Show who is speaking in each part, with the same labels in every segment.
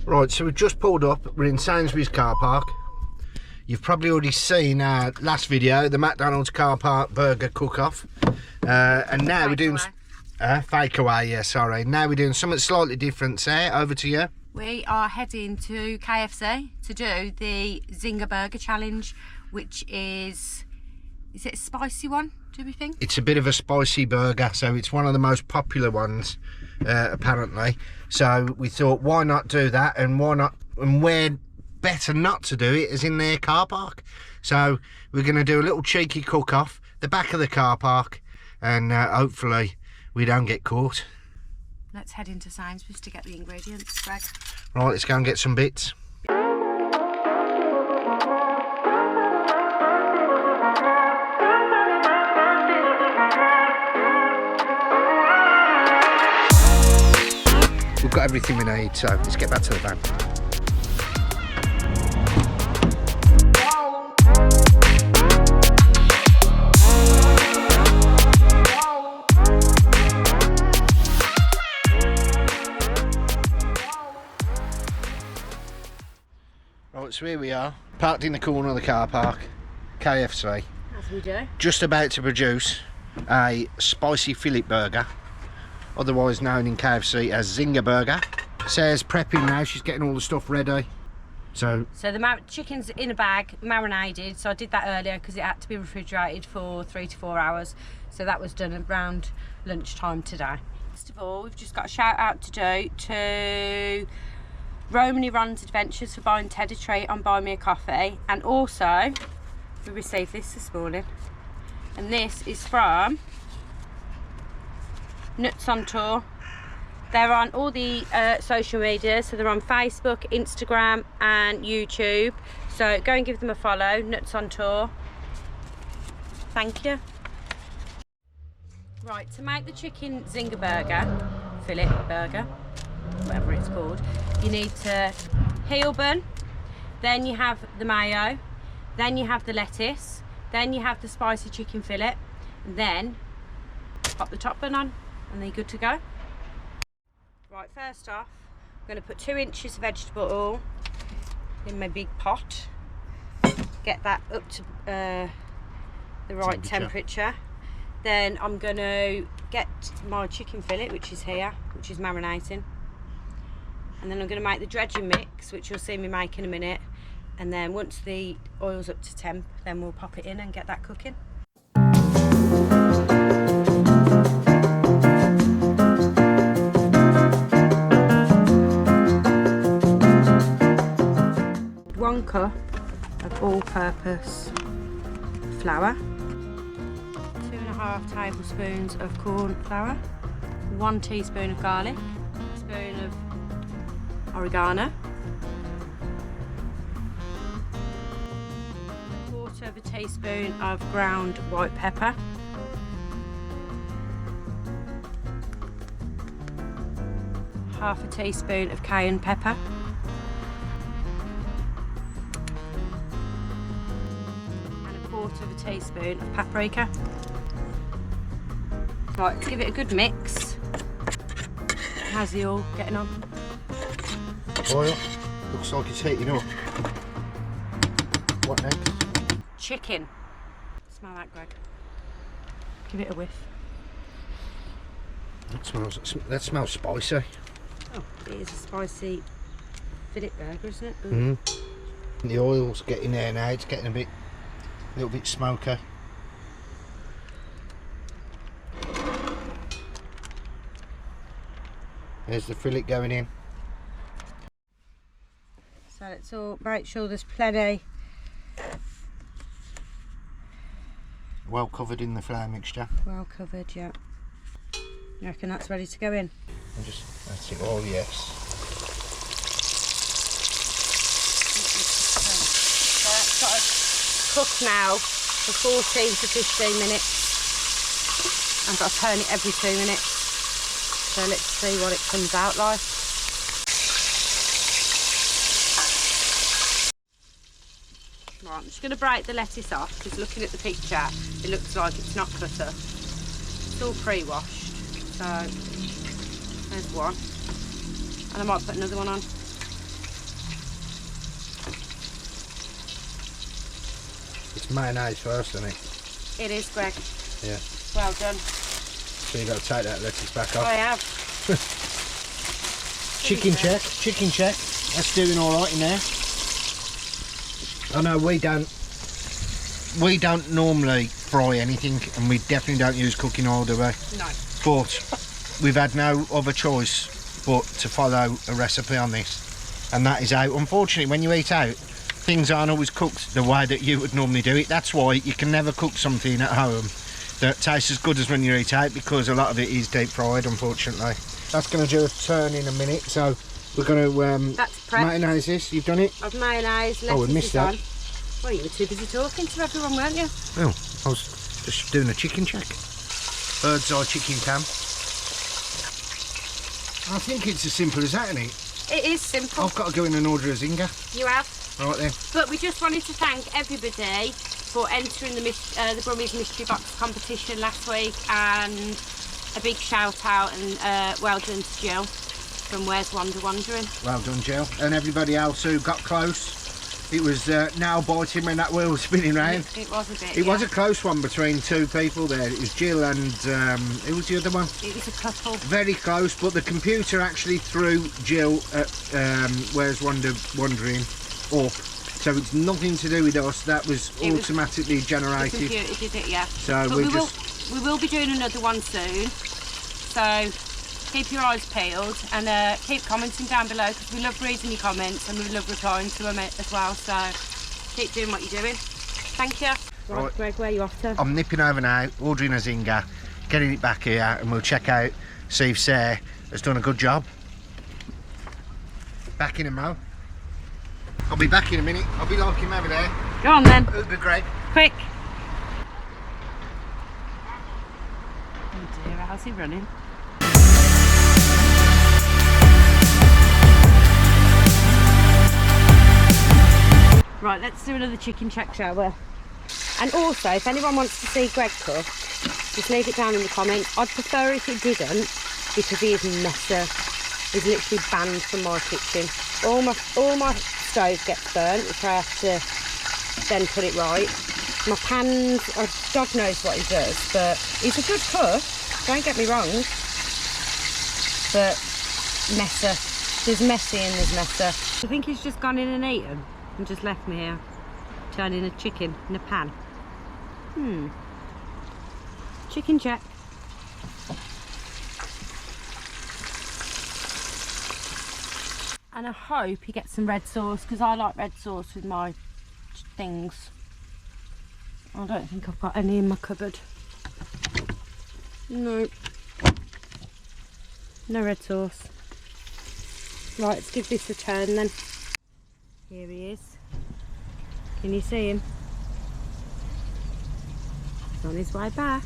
Speaker 1: Right, so we've just pulled up. We're in Sainsbury's car park. You've probably already seen our last video, the McDonald's car park burger cook-off. And now we're doing... fake away, yeah, sorry. Now we're doing something slightly different. Say, over to you.
Speaker 2: We are heading to KFC to do the Zinger Burger Challenge, which is it a spicy one, do we think?
Speaker 1: It's a bit of a spicy burger, so it's one of the most popular ones, apparently. So we thought, why not do that, and why not, and where better not to do it is in their car park. So we're going to do a little cheeky cook-off, the back of the car park, and hopefully we don't get caught.
Speaker 2: Let's head into Sainsbury's to get the ingredients, Greg.
Speaker 1: Right, let's go and get some bits. We've got everything we need, so let's get back to the van. Right, so here we are, parked in the corner of the car park, KFC.
Speaker 2: As we do.
Speaker 1: Just about to produce a spicy fillet burger, otherwise known in KFC as Zinger Burger. Sarah's prepping now, she's getting all the stuff ready. So
Speaker 2: the chicken's in a bag, marinated, so I did that earlier because it had to be refrigerated for 3 to 4 hours. So that was done around lunchtime today. First of all, we've just got a shout out to do to Romany Ron's Adventures for buying Ted a treat on Buy Me a Coffee, and also we received this morning, and this is from Nuts on Tour. They're on all the social media, so they're on Facebook, Instagram and YouTube, so go and give them a follow. Nuts on Tour, thank you. Right, to make the chicken Zinger burger, fillet burger, whatever it's called, you need to heel bun, then you have the mayo, then you have the lettuce, then you have the spicy chicken fillet, and then pop the top bun on and then you're good to go. Right, first off, I'm going to put 2 inches of vegetable oil in my big pot, get that up to the right temperature. Then I'm going to get my chicken fillet, which is here, which is marinating. And then I'm going to make the dredging mix, which you'll see me make in a minute. And then once the oil's up to temp, then we'll pop it in and get that cooking. One cup of all-purpose flour, 2.5 tablespoons of corn flour, 1 teaspoon of garlic, a spoon of oregano, 1/4 teaspoon of ground white pepper, half a teaspoon of cayenne pepper, and 1/4 teaspoon of paprika. Right, let's give it a good mix. How's the oil getting on?
Speaker 1: Oil, looks like it's heating up. What next?
Speaker 2: Chicken. Smell that, Greg. Give it a whiff.
Speaker 1: That smells spicy.
Speaker 2: Oh, it is a spicy fillet burger, isn't it?
Speaker 1: Mm. The oil's getting there now, it's getting a little bit smoky. There's the fillet going in.
Speaker 2: So let's all make sure there's plenty.
Speaker 1: Well covered in the flour mixture.
Speaker 2: Well covered, yeah. You reckon that's ready to go in?
Speaker 1: That's it, oh yes.
Speaker 2: So that's got to cook now for 14 to 15 minutes. I've got to turn it every 2 minutes. So let's see what it comes out like. Right, I'm just going to break the lettuce off because looking at the picture it looks like it's not cut up. It's all pre-washed, so there's one, and I might put another one on.
Speaker 1: It's mayonnaise first, isn't it?
Speaker 2: It is, Greg.
Speaker 1: Yeah.
Speaker 2: Well done.
Speaker 1: So you've got to take that lettuce back off.
Speaker 2: I have.
Speaker 1: Chicken check. Chicken check. That's doing all right in there. I know we don't normally fry anything, and we definitely don't use cooking oil, do we?
Speaker 2: No.
Speaker 1: But we've had no other choice but to follow a recipe on this, and that is out. Unfortunately, when you eat out, things aren't always cooked the way that you would normally do it. That's why you can never cook something at home that tastes as good as when you eat out, because a lot of it is deep fried, unfortunately. That's going to do a turn in a minute, so we're going to
Speaker 2: That's prepped.
Speaker 1: mayonnaise this. You've done it?
Speaker 2: I've mayonnaise, lettuce.
Speaker 1: Oh, we missed that.
Speaker 2: On. Well, you were too busy talking to everyone, weren't you?
Speaker 1: Oh, I was just doing a chicken check. Bird's eye chicken cam. I think it's as simple as that, isn't it?
Speaker 2: It is simple.
Speaker 1: I've got to go in and order a zinger.
Speaker 2: You have.
Speaker 1: Right then.
Speaker 2: But we just wanted to thank everybody for entering the Brummie's Mystery Box competition last week, and a big shout out and well done to Jill from Where's Wonder Wandering.
Speaker 1: Well done, Jill. And everybody else who got close. It was now biting when that wheel was spinning round.
Speaker 2: It was a bit.
Speaker 1: It was a close one between two people there. It was Jill and who was the other one?
Speaker 2: It was a couple.
Speaker 1: Very close, but the computer actually threw Jill at Where's Wandering up. So it's nothing to do with us. That was automatically generated.
Speaker 2: The computer did it, yeah.
Speaker 1: So
Speaker 2: but we will be doing another one soon. So keep your eyes peeled and keep commenting down below, because we love reading your comments and we love replying to them as well. So keep doing what you're doing. Thank you. Right, Greg, where are you off to?
Speaker 1: I'm nipping over now, ordering a zinger, getting it back here, and we'll check out, see if Sarah has done a good job. Back in a mo. I'll be back in a minute. I'll be like him over there.
Speaker 2: Go on then.
Speaker 1: Uber Greg.
Speaker 2: Quick. Oh dear, how's he running? Right, let's do another chicken check, shall we? And also, if anyone wants to see Greg cook, just leave it down in the comments. I'd prefer if he didn't, because he is messy. He's literally banned from my kitchen. All my stove gets burnt, which I have to then put it right. My pans, God knows what he does, but he's a good cook, don't get me wrong. But messy. There's messy and there's messy. I think he's just gone in and eaten and just left me here, turning a chicken in a pan. Chicken check. And I hope he gets some red sauce, because I like red sauce with my things. I don't think I've got any in my cupboard. No. No red sauce. Right, let's give this a turn then. Here he is. Can you see him? He's on his way back.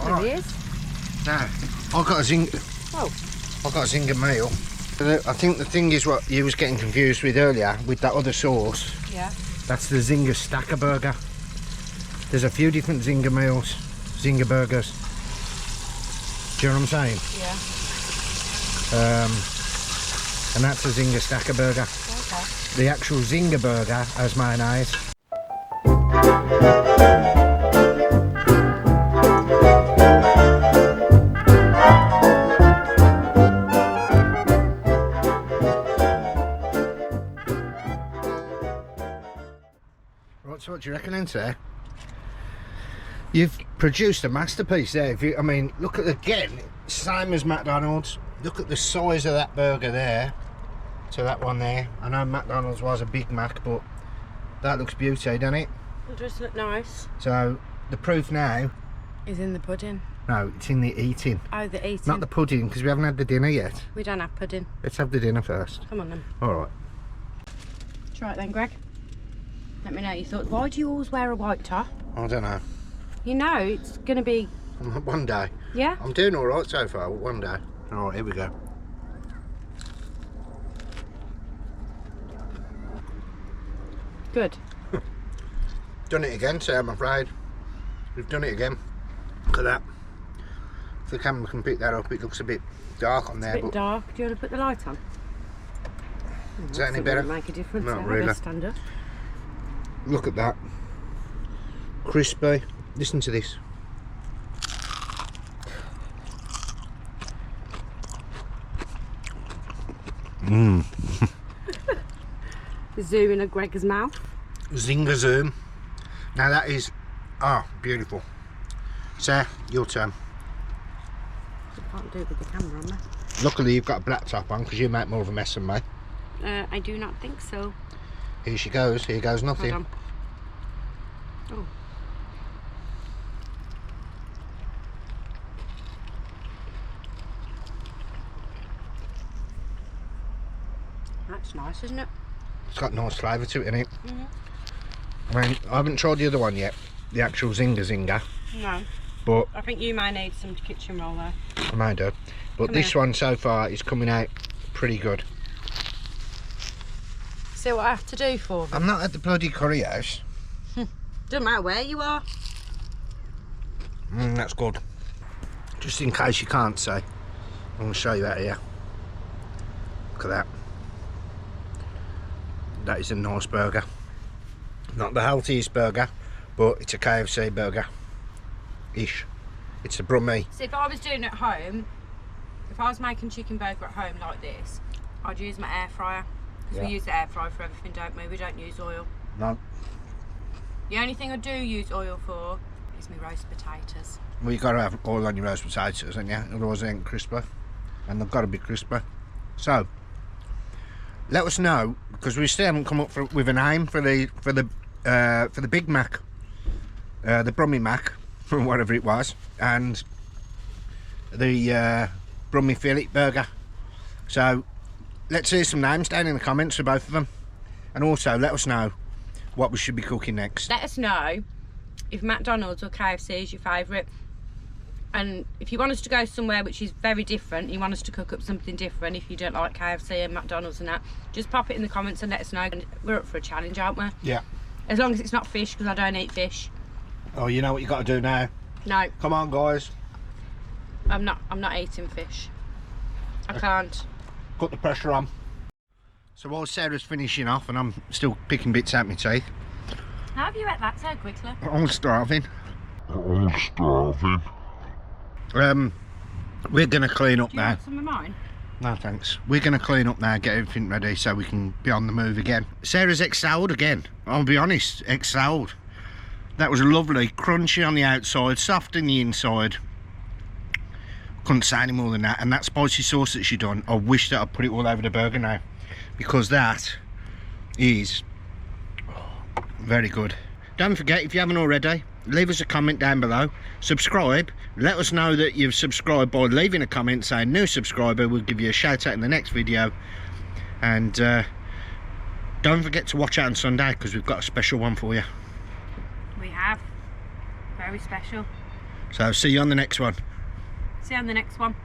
Speaker 2: There he is.
Speaker 1: Now, I've got a zinger.
Speaker 2: Oh.
Speaker 1: I've got a zinger meal. I think the thing is what you was getting confused with earlier with that other sauce.
Speaker 2: Yeah.
Speaker 1: That's the Zinger Stacker Burger. There's a few different Zinger meals, Zinger burgers. Do you know what I'm saying?
Speaker 2: Yeah.
Speaker 1: And that's a Zinger Stacker Burger.
Speaker 2: Okay.
Speaker 1: The actual Zinger Burger has mayonnaise. Right, so what do you reckon, Enter? You've produced a masterpiece there. I mean, look at again, same as McDonald's. Look at the size of that burger there to that one there. I know McDonald's was a Big Mac, but that looks beauty, doesn't it?
Speaker 2: It does look nice.
Speaker 1: So the proof now
Speaker 2: is in the pudding.
Speaker 1: No, it's in the eating.
Speaker 2: Oh, the eating.
Speaker 1: Not the pudding, because we haven't had the dinner yet.
Speaker 2: We don't have pudding.
Speaker 1: Let's have the dinner first.
Speaker 2: Come on then.
Speaker 1: All right.
Speaker 2: Try it then, Greg. Let me know your thoughts. Why do you always wear a white top?
Speaker 1: I don't know.
Speaker 2: You know, it's going to be...
Speaker 1: One day.
Speaker 2: Yeah?
Speaker 1: I'm doing all right so far, but one day. All right, here we go.
Speaker 2: Good.
Speaker 1: Done it again, so I'm afraid. We've done it again. Look at that. the camera can pick that up, it looks a bit dark on there.
Speaker 2: It's a bit dark. Do you want to put the light on?
Speaker 1: Is that any better?
Speaker 2: Make a difference.
Speaker 1: Not
Speaker 2: I
Speaker 1: really.
Speaker 2: better stand up.
Speaker 1: Look at that. Crispy. Listen to this. Mmm.
Speaker 2: Zoom in a Gregor's mouth.
Speaker 1: Zinger zoom. Now that is, beautiful. Sarah, your turn.
Speaker 2: I can't do it with the camera on there.
Speaker 1: Luckily you've got a black top on because you make more of a mess than me.
Speaker 2: I do not think so.
Speaker 1: Here she goes, here goes nothing.
Speaker 2: Hold on. Oh. That's nice, isn't it?
Speaker 1: It's got nice flavour to it, innit? I mean, I haven't tried the other one yet, the actual Zinger.
Speaker 2: No.
Speaker 1: But
Speaker 2: I think you might need some kitchen roll there.
Speaker 1: I may do. But
Speaker 2: Come
Speaker 1: this
Speaker 2: here.
Speaker 1: one so far is coming out pretty good.
Speaker 2: See what I have to do for them?
Speaker 1: I'm not at the bloody curry house.
Speaker 2: Doesn't matter where you are.
Speaker 1: That's good. Just in case you can't see, I'm going to show you out here. Look at that. That is a nice burger. Not the healthiest burger, but it's a KFC burger. Ish. It's a Brummie.
Speaker 2: So if I was doing it at home, if I was making chicken burger at home like this, I'd use my air fryer. Because we use the air fryer for everything, don't we? We don't use oil.
Speaker 1: No.
Speaker 2: The only thing I do use oil for is my roast potatoes.
Speaker 1: Well, you've got to have oil on your roast potatoes, haven't you? Otherwise they ain't crispy. And they've got to be crispy. So, let us know, because we still haven't come up with a name for the Big Mac, the Brummie Mac, or whatever it was, and the Brummie Fillet Burger. So let's hear some names down in the comments for both of them, and also let us know what we should be cooking next.
Speaker 2: Let us know if McDonald's or KFC is your favourite, and if you want us to go somewhere which is very different, you want us to cook up something different, if you don't like KFC and McDonald's and that, just pop it in the comments and let us know. We're up for a challenge, aren't we?
Speaker 1: Yeah.
Speaker 2: As long as it's not fish, because I don't eat fish.
Speaker 1: Oh, you know what you got to do now?
Speaker 2: No,
Speaker 1: Come on, guys.
Speaker 2: I'm not eating fish. I can't.
Speaker 1: Put the pressure on. So while Sarah's finishing off and I'm still picking bits out my teeth,
Speaker 2: How have you ate that so quickly?
Speaker 1: I'm starving. We're going to clean up
Speaker 2: Do you
Speaker 1: now.
Speaker 2: want some of mine?
Speaker 1: No thanks. We're going to clean up now, get everything ready so we can be on the move again. Sarah's excelled again. I'll be honest, excelled. That was lovely, crunchy on the outside, soft in the inside. Couldn't say any more than that. And that spicy sauce that she done, I wish that I'd put it all over the burger now, because that is very good. Don't forget, if you haven't already, leave us a comment down below, subscribe, let us know that you've subscribed by leaving a comment saying new subscriber. We'll give you a shout out in the next video, and don't forget to watch out on Sunday, because we've got a special one for you.
Speaker 2: We have. Very special.
Speaker 1: So see you on the next one.
Speaker 2: See you on the next one.